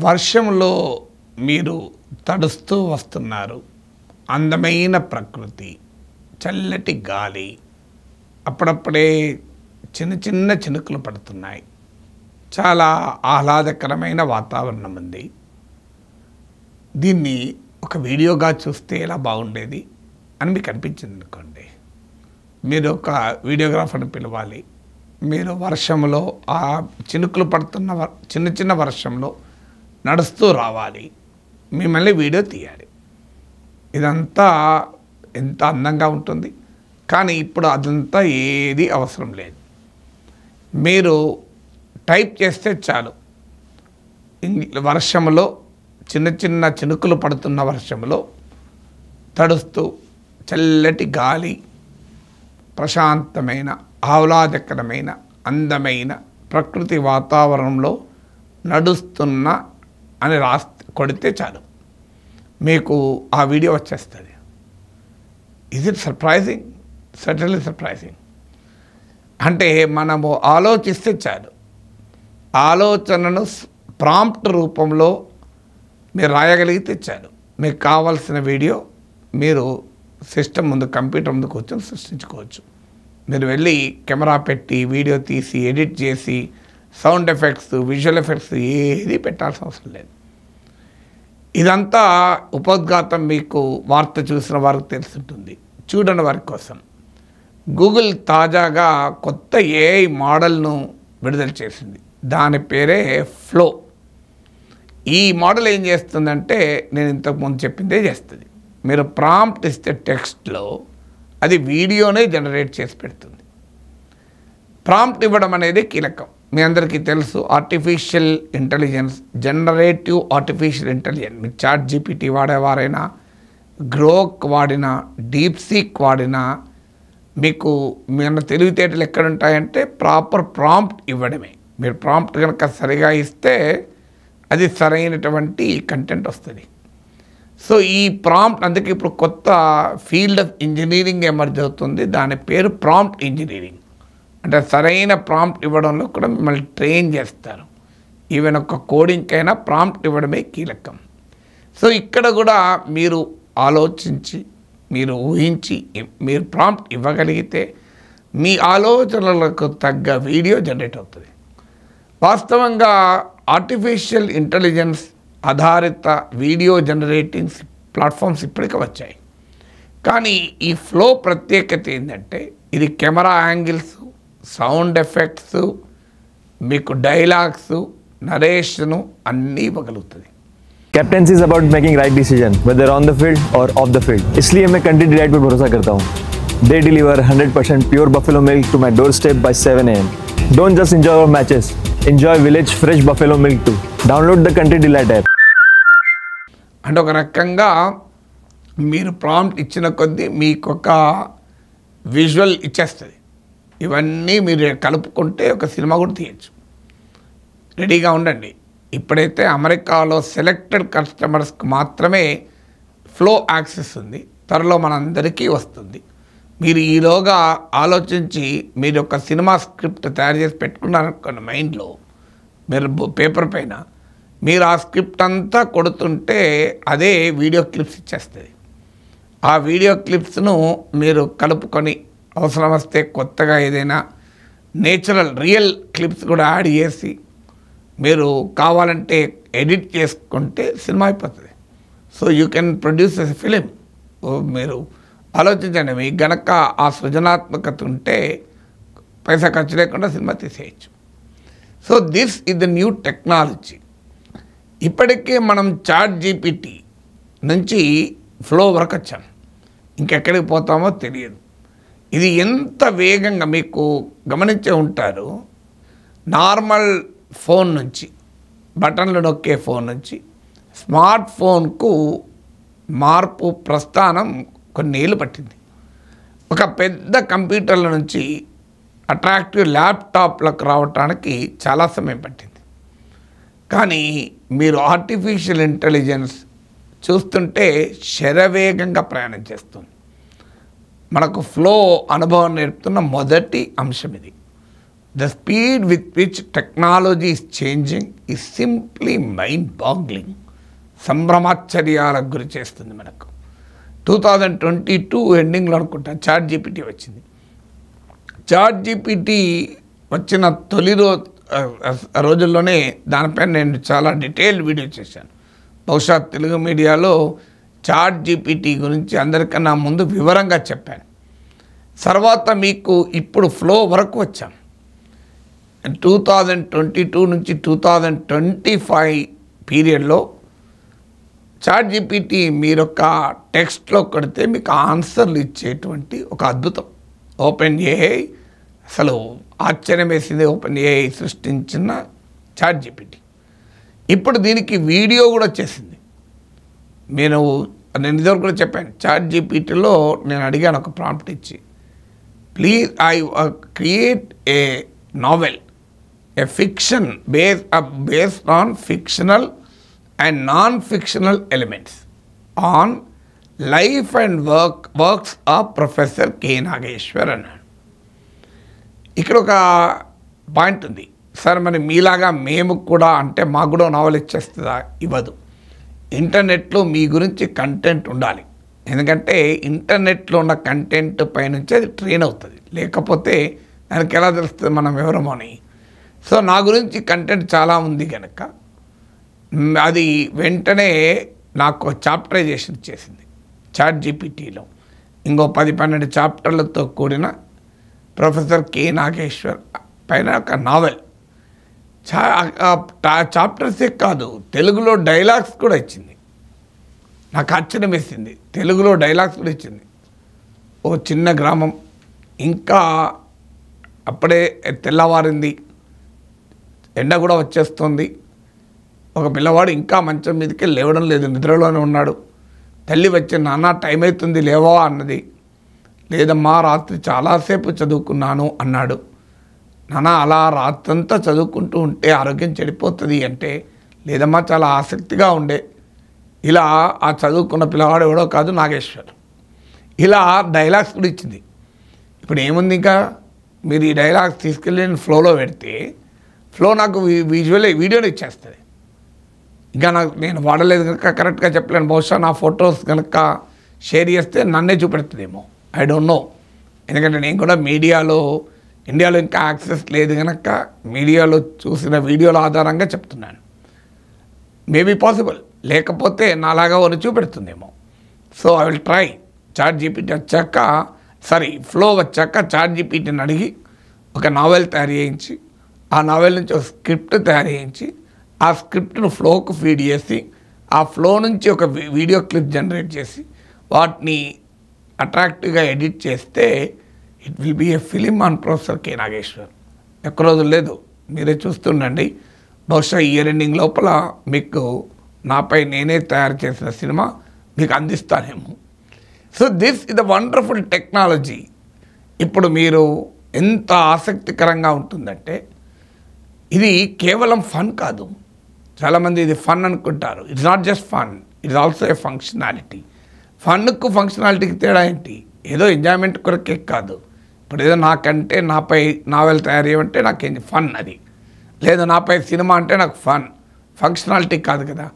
వర్షంలో మీరు తడుస్తూ వస్తున్నారు. అందమైన ప్రకృతి, చల్లటి గాలి, అప్పుడప్పుడే చిన్న చిన్న చినుకులు పడుతున్నాయి. చాలా ఆహ్లాదకరమైన వాతావరణం ఉంది. దీన్ని ఒక వీడియోగా చూస్తే ఎలా బాగుండేది అని మీకు అనిపించింది అనుకోండి. మీరు ఒక వీడియోగ్రాఫర్ని పిలవాలి. మీరు వర్షంలో ఆ చినుకులు పడుతున్న చిన్న చిన్న వర్షంలో నడుస్తూ రావాలి. మిమ్మల్ని వీడియో తీయాలి. ఇదంతా ఎంత అందంగా ఉంటుంది. కానీ ఇప్పుడు అదంతా ఏది అవసరం లేదు. మీరు టైప్ చేస్తే చాలు. వర్షంలో చిన్న చిన్న చినుకులు పడుతున్న వర్షంలో తడుస్తూ చల్లటి గాలి, ప్రశాంతమైన ఆహ్లాదకరమైన అందమైన ప్రకృతి వాతావరణంలో నడుస్తున్న అని కొడితే చాలు, మీకు ఆ వీడియో వచ్చేస్తుంది. Is it surprising? Certainly surprising. అంటే మనము ఆలోచిస్తే చాలు, ఆలోచనను ప్రాంప్ట్ రూపంలో మీరు రాయగలిగితే చాలు, మీకు కావాల్సిన వీడియో మీరు సిస్టమ్ ముందు, కంప్యూటర్ ముందు కూర్చొని సృష్టించుకోవచ్చు. మీరు వెళ్ళి కెమెరా పెట్టి వీడియో తీసి ఎడిట్ చేసి సౌండ్ ఎఫెక్ట్స్, విజువల్ ఎఫెక్ట్స్ ఏది పెట్టాల్సిన అవసరం లేదు. ఇదంతా ఉపోద్ఘాతం మీకు వార్త చూసిన వారికి తెలుసుంటుంది. చూడని వారి కోసం గూగుల్ తాజాగా కొత్త ఏఐ మోడల్ను విడుదల చేసింది. దాని పేరే ఫ్లో. ఈ మోడల్ ఏం చేస్తుందంటే నేను ఇంతకుముందు చెప్పిందే చేస్తుంది. మీరు ప్రాంప్ట్ ఇస్తే టెక్స్ట్లో అది వీడియోనే జనరేట్ చేసి పెడుతుంది. ప్రాంప్ట్ ఇవ్వడం అనేది కీలకం. మీ అందరికీ తెలుసు, artificial intelligence, generative artificial intelligence. మీరు చాట్ జీపీటీ వాడేవారైనా, గ్రోక్ వాడినా, డీప్సీక్ వాడినా మీకు మన తెలివితేటలు ఎక్కడుంటాయంటే ప్రాపర్ ప్రాంప్ట్ ఇవ్వడమే. మీరు ప్రాంప్ట్ కనుక సరిగా ఇస్తే అది సరైనటువంటి కంటెంట్ వస్తుంది. సో ఈ ప్రాంప్ట్, అందుకే ఇప్పుడు కొత్త ఫీల్డ్ ఆఫ్ ఇంజనీరింగ్ ఎమర్జ్ అవుతుంది. దాని పేరు ప్రాంప్ట్ ఇంజనీరింగ్. అంటే సరైన ప్రాంప్ట్ ఇవ్వడంలో కూడా మిమ్మల్ని ట్రైన్ చేస్తారు. ఈవెన్ ఒక కోడింగ్కైనా ప్రాంప్ట్ ఇవ్వడమే కీలకం. సో ఇక్కడ కూడా మీరు ఆలోచించి, మీరు ఊహించి, మీరు ప్రాంప్ట్ ఇవ్వగలిగితే మీ ఆలోచనలకు తగ్గ వీడియో జనరేట్ అవుతుంది. వాస్తవంగా ఆర్టిఫిషియల్ ఇంటెలిజెన్స్ ఆధారిత వీడియో జనరేటింగ్ ప్లాట్ఫామ్స్ ఇప్పటికే వచ్చాయి. కానీ ఈ ఫ్లో ప్రత్యేకత ఏంటంటే ఇది కెమెరా యాంగిల్స్, సౌండ్ ఎఫెక్ట్స్, మీకు డైలాగ్స్, నరేషను అన్నీ ఇవ్వగలుగుతుంది. Captaincy is about making right decision whether on the field or off the field. इसलिए मैं कंटेंट डिलाइट पर भरोसा करता हूँ. They deliver 100% pure buffalo milk to my doorstep by 7 AM. Don't just enjoy our matches. Enjoy Village fresh buffalo milk too. Download the Content Delight app. అంటే ఒక రకంగా మీరు ప్రాంప్ట్ ఇచ్చిన కొద్దీ మీకు ఒక విజువల్ ఇచ్చేస్తుంది. ఇవన్నీ మీరు కలుపుకుంటే ఒక సినిమా కూడా తీయచ్చు. రెడీగా ఉండండి. ఇప్పుడైతే అమెరికాలో సెలెక్టెడ్ కస్టమర్స్కి మాత్రమే ఫ్లో యాక్సెస్ ఉంది. త్వరలో మనందరికీ వస్తుంది. మీరు ఈలోగా ఆలోచించి మీరు ఒక సినిమా స్క్రిప్ట్ తయారు చేసి పెట్టుకున్నారనుకోండి మైండ్లో, మీరు పేపర్ పైన మీరు ఆ స్క్రిప్ట్ అంతా కొడుతుంటే అదే వీడియో క్లిప్స్ ఇచ్చేస్తుంది. ఆ వీడియో క్లిప్స్ను మీరు కలుపుకొని అవసరం వస్తే కొత్తగా ఏదైనా నేచురల్ రియల్ క్లిప్స్ కూడా యాడ్ చేసి మీరు కావాలంటే ఎడిట్ చేసుకుంటే సినిమా అయిపోతుంది. So you can produce a film. మీరు ఆలోచించండి, మీకు గనక ఆ సృజనాత్మకత ఉంటే పైసా ఖర్చు లేకుండా సినిమా తీసేయచ్చు. So this is the new technology. ఇప్పటికే మనం చాట్ జీపీటీ నుంచి ఫ్లో వరకు వచ్చాం. ఇంకెక్కడికి పోతామో తెలియదు. ఇది ఎంత వేగంగా మీకు గమనించే ఉంటారు. నార్మల్ ఫోన్ నుంచి, బటన్లు నొక్కే ఫోన్ నుంచి స్మార్ట్ ఫోన్కు మార్పు ప్రస్థానం కొన్ని ఏళ్ళు పట్టింది. ఒక పెద్ద కంప్యూటర్ల నుంచి అట్రాక్టివ్ ల్యాప్టాప్లకు రావడానికి చాలా సమయం పట్టింది. కానీ మీరు ఆర్టిఫిషియల్ ఇంటెలిజెన్స్ చూస్తుంటే శరవేగంగా ప్రయాణం చేస్తుంది. మనకు ఫ్లో అనుభవం నేర్పుతున్న మొదటి అంశం ఇది. The speed with which technology is changing is simply mind boggling. సంభ్రమాశ్చర్యాలకు గురి చేస్తుంది మనకు. 2022 ఎండింగ్లో అనుకుంటా ChatGPT వచ్చింది. ChatGPT వచ్చిన తొలి రోజుల్లోనే దానిపైన నేను చాలా డీటెయిల్డ్ వీడియో చేశాను. బహుశా తెలుగు మీడియాలో ChatGPT గురించి అందరికన్నా ముందు వివరంగా చెప్పాను. తర్వాత మీకు ఇప్పుడు ఫ్లో వరకు వచ్చాం. 2022 నుంచి 2025 పీరియడ్లో ChatGPT మీరొక టెక్స్ట్లో కొడితే మీకు ఆన్సర్లు ఇచ్చేటువంటి ఒక అద్భుతం. OpenAI అసలు ఆశ్చర్యం వేసింది. OpenAI సృష్టించిన ChatGPT ఇప్పుడు దీనికి వీడియో కూడా వచ్చేసింది. నేను ఇదివరకు కూడా చెప్పాను. ChatGPTలో నేను అడిగాను ఒక ప్రాంప్ట్ ఇచ్చి, please create a novel, a fiction based on fictional and non-fictional elements on life and works of Professor K. Nageshwar అన్నాడు. ఇక్కడ ఒక పాయింట్ ఉంది. సార్ మరి మీలాగా మేము కూడా అంటే మాకు కూడా నావెల్ ఇచ్చేస్తుందా? ఇవ్వదు. ఇంటర్నెట్లో మీ గురించి కంటెంట్ ఉండాలి. ఎందుకంటే ఇంటర్నెట్లో ఉన్న కంటెంట్ పైనుంచి అది ట్రైన్ అవుతుంది. లేకపోతే దానికి ఎలా తెలుస్తుంది మనం ఎవరమో అని. సో నా గురించి కంటెంట్ చాలా ఉంది కనుక అది వెంటనే నాకు చాప్టరైజేషన్ చేసింది ChatGPTలో. ఇంకో 10-12 చాప్టర్లతో కూడిన ప్రొఫెసర్ K. నాగేశ్వర్ పైన ఒక నావెల్. చాప్టర్సే కాదు, తెలుగులో డైలాగ్స్ కూడా ఇచ్చింది. నాకు ఆశ్చర్యం వేసింది. తెలుగులో డైలాగ్స్ కూడా ఇచ్చింది. ఓ చిన్న గ్రామం, ఇంకా అప్పుడే తెల్లవారింది, ఎండ కూడా వచ్చేస్తుంది. ఒక పిల్లవాడు ఇంకా మంచం మీదకి లేవడం లేదు, నిద్రలోనే ఉన్నాడు. తల్లి వచ్చి, నాన్న టైం అవుతుంది లేవా అన్నది. లేదమ్మా రాత్రి చాలాసేపు చదువుకున్నాను అన్నాడు. నాన్న అలా రాత్రంతా చదువుకుంటూ ఉంటే ఆరోగ్యం చెడిపోతుంది అంటే, లేదమ్మా చాలా ఆసక్తిగా ఉండే. ఇలా ఆ చదువుకున్న పిల్లవాడు ఎవడో కాదు, నాగేశ్వర్. ఇలా డైలాగ్స్ కూడా ఇచ్చింది. ఇప్పుడు ఏముంది, ఇంకా మీరు ఈ డైలాగ్స్ తీసుకెళ్ళి నేను ఫ్లోలో పెడితే ఫ్లో నాకు వీడియోలో ఇచ్చేస్తుంది. ఇంకా నేను వాడలేదు కనుక కరెక్ట్గా చెప్పలేను. బహుశా నా ఫొటోస్ కనుక షేర్ చేస్తే నన్నే చూపెడుతుందేమో, ఐ డోంట్ నో. ఎందుకంటే నేను కూడా ఇండియాలో ఇంకా యాక్సెస్ లేదు కనుక మీడియాలో చూసిన వీడియోల ఆధారంగా చెప్తున్నాను. మేబీ పాసిబుల్, లేకపోతే నాలాగా వాళ్ళు చూపెడుతుందేమో. So I will try. ChatGPT వచ్చాక ఫ్లో వచ్చాక ChatGPTని అడిగి ఒక నావెల్ తయారు చేయించి, ఆ నావెల్ నుంచి ఒక స్క్రిప్ట్ తయారు చేయించి, ఆ స్క్రిప్ట్ను ఫ్లోకు ఫీడ్ చేసి, ఆ ఫ్లో నుంచి ఒక వీడియో క్లిప్ జనరేట్ చేసి వాటిని అట్రాక్టివ్గా ఎడిట్ చేస్తే it will be a film on professor K. Nageshwar. ఎక్కువ రోజులు లేదు, మీరే చూస్తుండండి. బహుశా ఇయర్ ఎండింగ్ లోపల మీకు నాపై నేనే తయారు చేసిన సినిమా మీకు అందిస్తానేమో. So this is the wonderful technology. ఇప్పుడు మీరు ఎంత ఆసక్తికరంగా ఉంటుందంటే, ఇది కేవలం ఫన్ కాదు. చాలామంది ఇది ఫన్ అనుకుంటారు. It's not just fun, it's also a functionality. ఫన్కు ఫంక్షనాలిటీకి తేడా ఏంటి? ఏదో ఎంజాయ్మెంట్ కొరకే కాదు. ఇప్పుడు ఏదో నాకంటే నాపై నావెల్ తయారు చేయమంటే నాకేంటి ఫన్ అది, లేదా నాపై సినిమా అంటే నాకు ఫన్, ఫంక్షనాలిటీ కాదు కదా.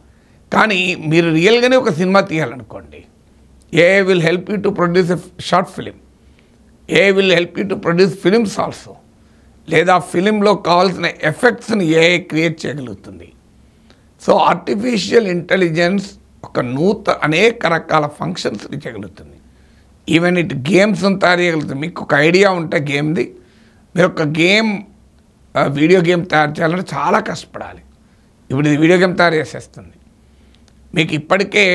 కానీ మీరు రియల్గానే ఒక సినిమా తీయాలనుకోండి, AI will help you to produce a short film, AI will help you to produce films also. లేదా ఫిలింలో కావాల్సిన ఎఫెక్ట్స్ని AI క్రియేట్ చేయగలుగుతుంది. సో ఆర్టిఫిషియల్ ఇంటెలిజెన్స్ ఒక అనేక రకాల ఫంక్షన్స్ని చేయగలుగుతుంది. ఈవెన్ ఇట్ గేమ్స్ తయారు చేయగలుగుతుంది. మీకు ఒక ఐడియా ఉంటే గేమ్ది, మీరు ఒక వీడియో గేమ్ తయారు చేయాలంటే చాలా కష్టపడాలి. ఇప్పుడు ఇది వీడియో గేమ్ తయారు చేసేస్తుంది. మీకు ఇప్పటికే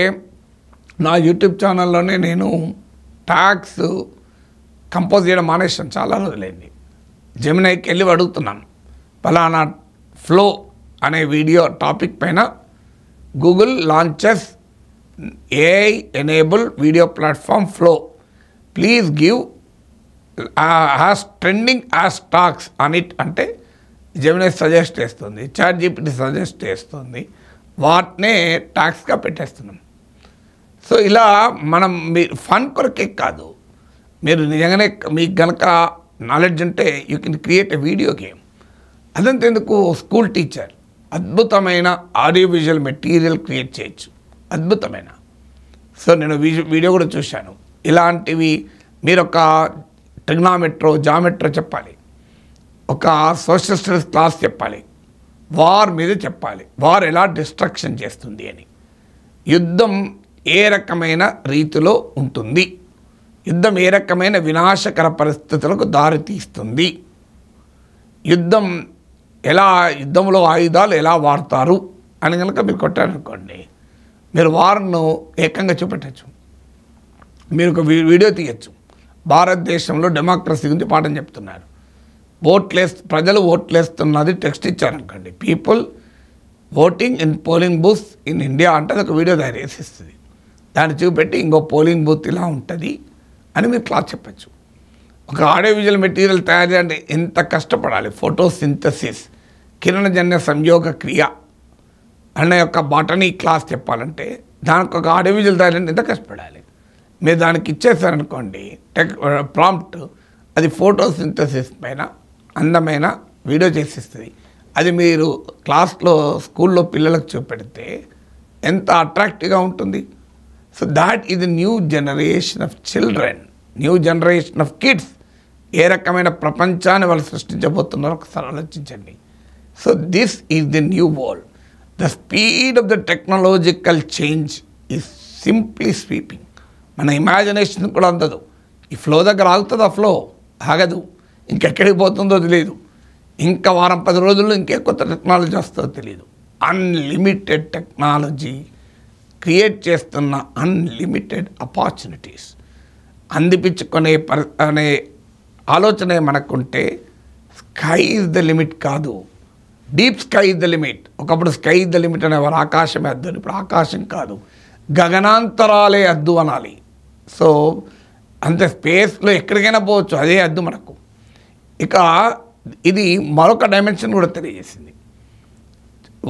నా యూట్యూబ్ ఛానల్లోనే నేను ట్యాగ్స్ కంపోజ్ చేయడం మానేసాను, చాలా రోజులైంది. జెమినైకి వెళ్ళి అడుగుతున్నాను, పలానా ఫ్లో అనే వీడియో టాపిక్ పైన Google launches AI enable video platform flow, please give trending as talks అని ఇట్ అంటే జెమినై సజెస్ట్ చేస్తుంది, ChatGPT సజెస్ట్ చేస్తుంది. వాటినే టాక్స్గా పెట్టేస్తున్నాం. సో ఇలా మనం మీరు ఫన్ కొరకే కాదు, మీరు నిజంగానే మీకు కనుక నాలెడ్జ్ ఉంటే you can create a video game. అదంతెందుకు స్కూల్ టీచర్ అద్భుతమైన ఆడియో విజువల్ మెటీరియల్ క్రియేట్ చేయొచ్చు, అద్భుతమైన. సో నేను వీడియో కూడా చూశాను. ఇలాంటివి మీరు ఒక ట్రిగ్నామెట్రో జామెట్రో చెప్పాలి, ఒక సోషల్ స్టడీస్ క్లాస్ చెప్పాలి, వార్ మీద చెప్పాలి, వార్ ఎలా డిస్ట్రక్షన్ చేస్తుంది అని, యుద్ధం ఏ రకమైన రీతిలో ఉంటుంది, యుద్ధం ఏ రకమైన వినాశకర పరిస్థితులకు దారితీస్తుంది, యుద్ధంలో ఆయుధాలు ఎలా వాడతారు అని కనుక మీరు కొట్టారనుకోండి, మీరు వార్ను ఏకంగా చూపెట్టచ్చు. మీరు ఒక వీడియో తీయచ్చు. భారతదేశంలో డెమోక్రసీ గురించి పాఠం చెప్తున్నారు. ప్రజలు ఓట్లేస్తున్నది టెక్స్ట్ ఇచ్చారనుకోండి, people voting in polling booths in India అంటే అది ఒక వీడియో తయారు చేసేస్తుంది. దాన్ని చూపెట్టి ఇంకో పోలింగ్ బూత్ ఇలా ఉంటుంది అని మీరు క్లాస్ చెప్పచ్చు. ఒక ఆడియో విజువల్ మెటీరియల్ తయారు చేయాలంటే ఎంత కష్టపడాలి. ఫోటోసింథసిస్, కిరణజన్య సంయోగ క్రియ అనే యొక్క బాటనీ క్లాస్ చెప్పాలంటే దానికి ఒక ఆడియో విజువల్ తయారు ఎంత కష్టపడాలి. మీరు దానికి ఇచ్చేసారనుకోండి ప్రాంప్ట్, అది ఫోటోసింథసిస్ పైన అందమైన వీడియో చేసిస్తుంది. అది మీరు క్లాస్లో స్కూల్లో పిల్లలకు చూపెడితే ఎంత అట్రాక్టివ్గా ఉంటుంది. So that is the new generation of children, new generation of kids. ఏ రకమైన ప్రపంచాన్ని వాళ్ళు సృష్టించబోతున్నారో ఒకసారి ఆలోచించండి. So this is the new world. The speed of the technological change is simply sweeping. మన ఇమాజినేషన్ కూడా అందదు. ఈ ఫ్లో దగ్గర ఆగుతుంది, ఆ ఫ్లో ఆగదు, ఇంకెక్కడికి పోతుందో తెలియదు. ఇంకా వారం 10 రోజుల్లో ఇంకే కొత్త టెక్నాలజీ వస్తుందో తెలియదు. అన్లిమిటెడ్ టెక్నాలజీ క్రియేట్ చేస్తున్న అన్లిమిటెడ్ ఆపర్చునిటీస్ అందిపించుకునే అనే ఆలోచన మనకుంటే స్కై ఈజ్ ద లిమిట్ కాదు, deep sky is the limit. ఒకప్పుడు స్కై ఈజ్ ద లిమిట్ అనేవారు, ఆకాశమే అద్దు. ఇప్పుడు ఆకాశం కాదు, గగనాంతరాలే అద్దు అనాలి. సో అంతే, స్పేస్లో ఎక్కడికైనా పోవచ్చు, అదే అద్దు మనకు. ఇక ఇది మరొక డైమెన్షన్ కూడా తెలియజేసింది.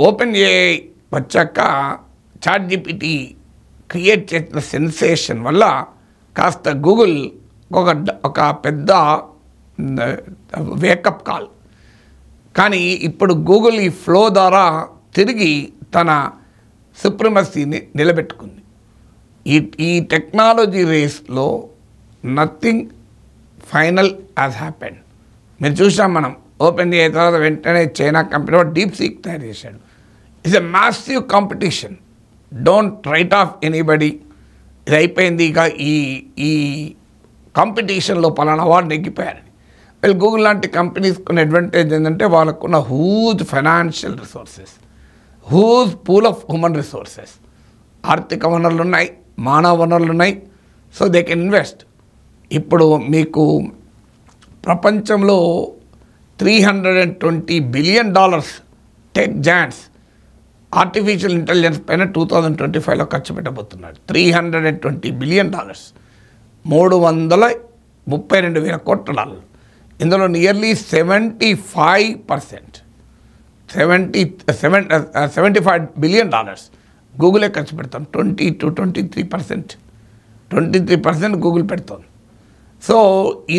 ఓపెన్ ఏఐ వచ్చాక ChatGPT క్రియేట్ చేసిన సెన్సేషన్ వల్ల కాస్త గూగుల్ ఒక పెద్ద వేకప్ కాల్. కానీ ఇప్పుడు గూగుల్ ఈ ఫ్లో ద్వారా తిరిగి తన సుప్రిమసీని నిలబెట్టుకుంది. ఈ టెక్నాలజీ రేస్లో నథింగ్ ఫైనల్ హ్యాస్ హ్యాపెండ్. మీరు చూసాం మనం, ఓపెన్ ఏఐ తర్వాత వెంటనే చైనా కంపెనీ డీప్ సీక్ తయారు చేశాడు. It's a massive competition. Don't write of anybody. ఇది అయిపోయింది, ఇక ఈ కాంపిటీషన్లో పలానా వాడు నెగ్గిపోయారని. వీళ్ళు గూగుల్ లాంటి కంపెనీస్ కొన్ని అడ్వాంటేజ్ ఏంటంటే వాళ్ళకున్న huge financial resources, huge pool of human resources, ఆర్థిక వనరులు ఉన్నాయి, మానవ వనరులు ఉన్నాయి. So they can invest. ఇప్పుడు మీకు ప్రపంచంలో $320 billion tech joints artificial intelligence పైన 2025లో ఖర్చు పెట్టబోతున్నాడు. $320 బిలియన్, $332,000 కోట్ల. ఇందులో నియర్లీ 75 బిలియన్ గూగులే ఖర్చు పెడతాం. 20 to 23% గూగుల్ పెడుతుంది. సో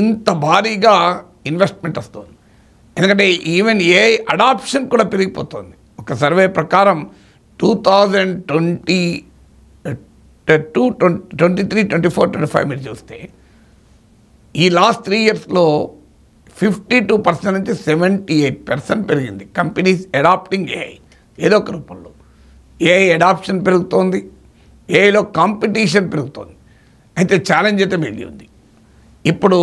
ఇంత భారీగా ఇన్వెస్ట్మెంట్ వస్తుంది. ఎందుకంటే ఈవెన్ ఏఐ అడాప్షన్ కూడా పెరిగిపోతుంది. ఒక సర్వే ప్రకారం 2023, 24, 25 మీరు చూస్తే ఈ లాస్ట్ 3 yearsలో 52% నుంచి 78% పెరిగింది. కంపెనీస్ అడాప్టింగ్ ఏఐ ఏదో ఒక రూపంలో. ఏఐ అడాప్షన్ పెరుగుతోంది, ఏఐలో కాంపిటీషన్ పెరుగుతోంది. అయితే ఛాలెంజ్ అయితే మిగిలి ఉంది. ఇప్పుడు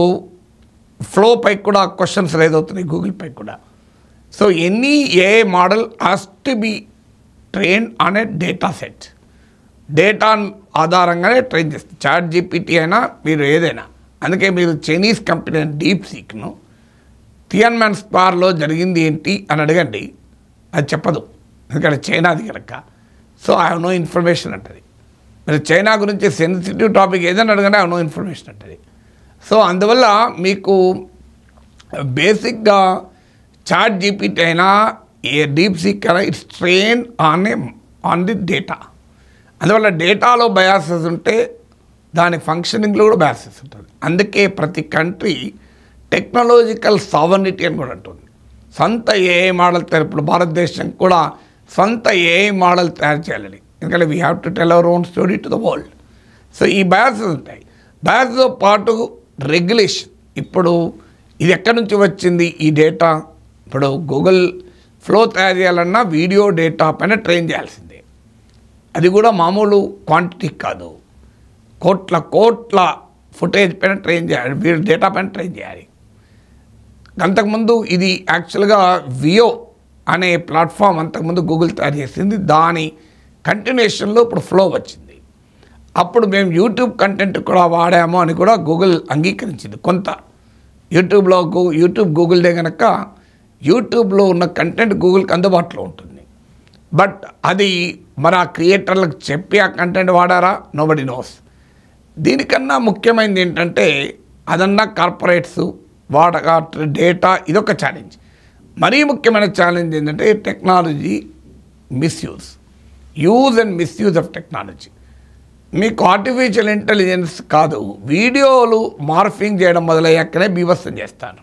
ఫ్లో పై కూడా క్వశ్చన్స్ రైజ్ అవుతున్నాయి, గూగుల్ పై కూడా. So any AI model has to be train on a data set. Data ఆధారంగానే ట్రైన్ చేస్తుంది. ChatGPT అయినా మీరు ఏదైనా. అందుకే మీరు చైనీస్ కంపెనీ డీప్ సీక్ను తియాన్మెన్ స్క్వేర్లో జరిగింది ఏంటి అని అడగండి, అది చెప్పదు. ఎందుకంటే చైనాది కనుక. So I have no information అంటది. మీరు చైనా గురించి సెన్సిటివ్ టాపిక్ ఏదైనా అడగండి, ఐ హ్యావ్ నో ఇన్ఫర్మేషన్ అంటది. సో అందువల్ల మీకు బేసిక్గా ChatGPT అయినా ఏ డీప్ సీక్ అయినా it's train on the data. అందువల్ల డేటాలో బయాసెస్ ఉంటే దాని ఫంక్షనింగ్లో కూడా బయాసెస్ ఉంటుంది. అందుకే ప్రతి కంట్రీ టెక్నాలజికల్ సావర్నిటీ అని కూడా ఉంటుంది. సొంత ఏఐ మోడల్ తయారు. ఇప్పుడు భారతదేశం కూడా సొంత ఏఐ మోడల్ తయారు చేయాలని, ఎందుకంటే we have to tell our own story to the world. So ఈ బయాసెస్ ఉంటాయి. బయాస్తో పాటు రెగ్యులేషన్. ఇప్పుడు ఇది ఎక్కడి నుంచి వచ్చింది ఈ డేటా? ఇప్పుడు గూగుల్ ఫ్లో తయారు చేయాలన్నా వీడియో డేటా పైన ట్రైన్ చేయాల్సిందే. అది కూడా మామూలు క్వాంటిటీ కాదు, కోట్ల ఫుటేజ్ పైన ట్రైన్ చేయాలి, వీడియో డేటా పైన ట్రైన్ చేయాలి. అంతకుముందు ఇది యాక్చువల్గా వియో అనే ప్లాట్ఫామ్ అంతకుముందు గూగుల్ తయారు చేసింది. దాని కంటిన్యూషన్లో ఇప్పుడు ఫ్లో వచ్చింది. అప్పుడు మేము యూట్యూబ్ కంటెంట్ కూడా వాడాము అని కూడా గూగుల్ అంగీకరించింది. కొంత యూట్యూబ్ గూగుల్దే కనుక యూట్యూబ్లో ఉన్న కంటెంట్ గూగుల్కి అందుబాటులో ఉంటుంది. బట్ అది మరి ఆ క్రియేటర్లకు చెప్పి ఆ కంటెంట్ వాడారా? Nobody knows. దీనికన్నా ముఖ్యమైనది ఏంటంటే అదన్నా కార్పొరేట్స్ వాడగా డేటా, ఇదొక ఛాలెంజ్. మరీ ముఖ్యమైన ఛాలెంజ్ ఏంటంటే technology use and misuse of technology. మీకు ఆర్టిఫిషియల్ ఇంటెలిజెన్స్ కాదు, వీడియోలు మార్ఫింగ్ చేయడం మొదలయ్యాకనే బీభత్సం చేస్తాను.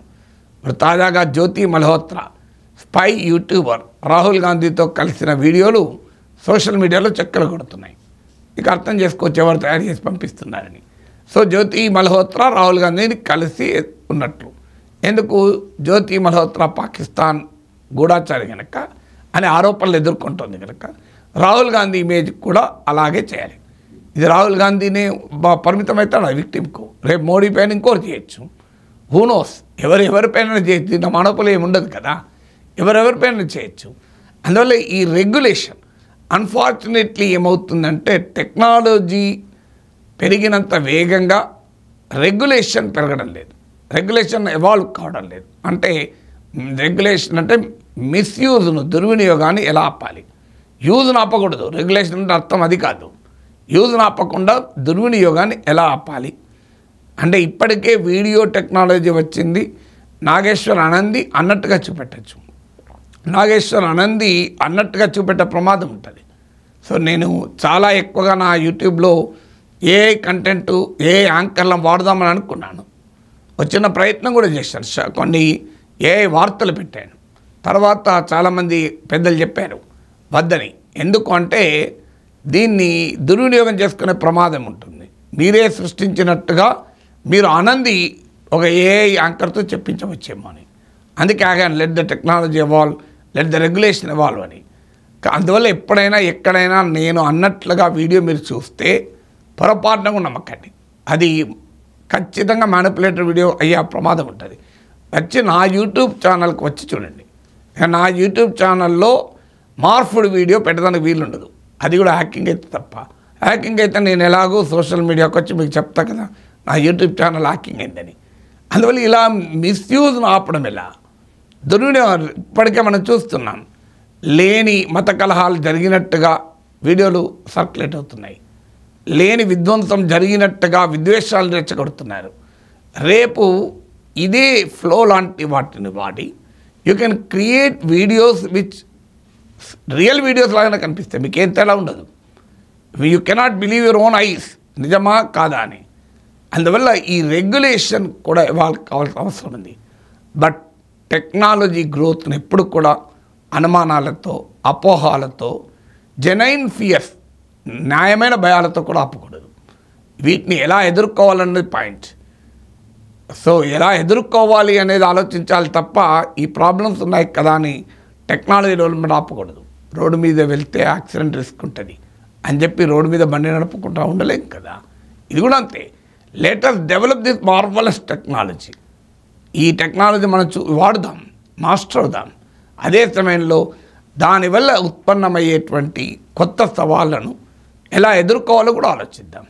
ఇప్పుడు తాజాగా జ్యోతి మల్హోత్రా స్పై యూట్యూబర్ రాహుల్ గాంధీతో కలిసిన వీడియోలు సోషల్ మీడియాలో చక్కలు కొడుతున్నాయి. ఇక అర్థం చేసుకోవచ్చు ఎవరు తయారు చేసి పంపిస్తున్నారని. సో జ్యోతి మల్హోత్రా రాహుల్ గాంధీని కలిసి ఉన్నట్లు. ఎందుకు? జ్యోతి మల్హోత్రా పాకిస్తాన్ గూఢాచారి కనుక అనే ఆరోపణలు ఎదుర్కొంటుంది కనుక రాహుల్ గాంధీ ఇమేజ్ కూడా అలాగే చేయాలి. ఇది రాహుల్ గాంధీని పరిమితమవుతాడు విక్టిమ్కు. రేపు మోడీ పైన ఇంకోటి చేయొచ్చు. హూనోస్, ఎవరిపైన చేయొచ్చు. నా మనపులు ఏమి ఉండదు కదా, ఎవరెవరిపైన చేయొచ్చు. అందువల్ల ఈ రెగ్యులేషన్ అన్ఫార్చునేట్లీ ఏమవుతుందంటే టెక్నాలజీ పెరిగినంత వేగంగా రెగ్యులేషన్ పెరగడం లేదు, రెగ్యులేషన్ ఎవాల్వ్ కావడం లేదు. అంటే రెగ్యులేషన్ అంటే మిస్యూజ్ను, దుర్వినియోగాన్ని ఎలా ఆపాలి. యూజ్ను ఆపకూడదు. రెగ్యులేషన్ అంటే అర్థం అది కాదు. యూజ్ను ఆపకుండా దుర్వినియోగాన్ని ఎలా ఆపాలి అంటే ఇప్పటికే వీడియో టెక్నాలజీ వచ్చింది. నాగేశ్వర్ ఆనంది అన్నట్టుగా చూపెట్టచ్చు. నాగేశ్వర్ ఆనంది అన్నట్టుగా చూపెట్టే ప్రమాదం ఉంటుంది. సో నేను చాలా ఎక్కువగా నా యూట్యూబ్లో ఏఐ కంటెంట్, ఏఐ యాంకర్లను వాడదామని అనుకున్నాను. వచ్చిన ప్రయత్నం కూడా చేశాను. కొన్ని ఏఐ వార్తలు పెట్టాను. తర్వాత చాలామంది పెద్దలు చెప్పారు వద్దని. ఎందుకు అంటే దీన్ని దుర్వినియోగం చేసుకునే ప్రమాదం ఉంటుంది. మీరే సృష్టించినట్టుగా మీరు ఆనంది ఒక ఏఐ యాంకర్తో చెప్పించవచ్చేమో అని. అందుకే ఆగాను, let the technology evolve, let the regulation evolve అని. అందువల్ల ఎప్పుడైనా ఎక్కడైనా నేను అన్నట్లుగా వీడియో మీరు చూస్తే పొరపాటున కూడా నమ్మకండి. అది ఖచ్చితంగా మ్యానిపులేటెడ్ వీడియో అయ్యే ప్రమాదం ఉంటుంది. వచ్చి నా యూట్యూబ్ ఛానల్కి వచ్చి చూడండి. నా యూట్యూబ్ ఛానల్లో మార్ఫుడ్ వీడియో పెట్టడానికి వీలుండదు. అది కూడా హ్యాకింగ్ అయితే తప్ప. హ్యాకింగ్ అయితే నేను ఎలాగో సోషల్ మీడియాకి వచ్చి మీకు చెప్తా కదా నా యూట్యూబ్ ఛానల్ హ్యాకింగ్ అయిందని. అందువల్ల ఇలా మిస్యూజ్ను ఆపడం ఎలా, దుర్వినియోగం ఇప్పటికే మనం చూస్తున్నాం. లేని మత కలహాలు జరిగినట్టుగా వీడియోలు సర్క్యులేట్ అవుతున్నాయి. లేని విధ్వంసం జరిగినట్టుగా విద్వేషాలు రెచ్చగొడుతున్నారు. రేపు ఇదే ఫ్లో లాంటి వాటిని వాడి you can create videos which real videos లాగానే కనిపిస్తాయి. మీకు ఏం తేడా ఉండదు. You cannot believe your own eyes, నిజమా కాదా అని. అందువల్ల ఈ రెగ్యులేషన్ కూడా ఇవాళ కావాల్సిన అవసరం ఉంది. బట్ టెక్నాలజీ గ్రోత్ని ఎప్పుడు కూడా అనుమానాలతో, అపోహాలతో, జెన్యూన్ ఫియర్స్, న్యాయమైన భయాలతో కూడా ఆపకూడదు. వీటిని ఎలా ఎదుర్కోవాలనేది పాయింట్. సో ఎలా ఎదుర్కోవాలి అనేది ఆలోచించాలి తప్ప ఈ ప్రాబ్లమ్స్ ఉన్నాయి కదా అని టెక్నాలజీ డెవలప్మెంట్ ఆపకూడదు. రోడ్డు మీద వెళ్తే యాక్సిడెంట్ రిస్క్ ఉంటుంది అని చెప్పి రోడ్డు మీద బండి నడుపుకుంటూ ఉండలేం కదా. ఇది కూడా అంతే. Let us develop this marvellous technology. ఈ టెక్నాలజీ మనం వాడుదాం, మాస్టర్ అవుదాం. అదే సమయంలో దానివల్ల ఉత్పన్నమయ్యేటువంటి కొత్త సవాళ్ళను ఎలా ఎదుర్కోవాలో కూడా ఆలోచిద్దాం.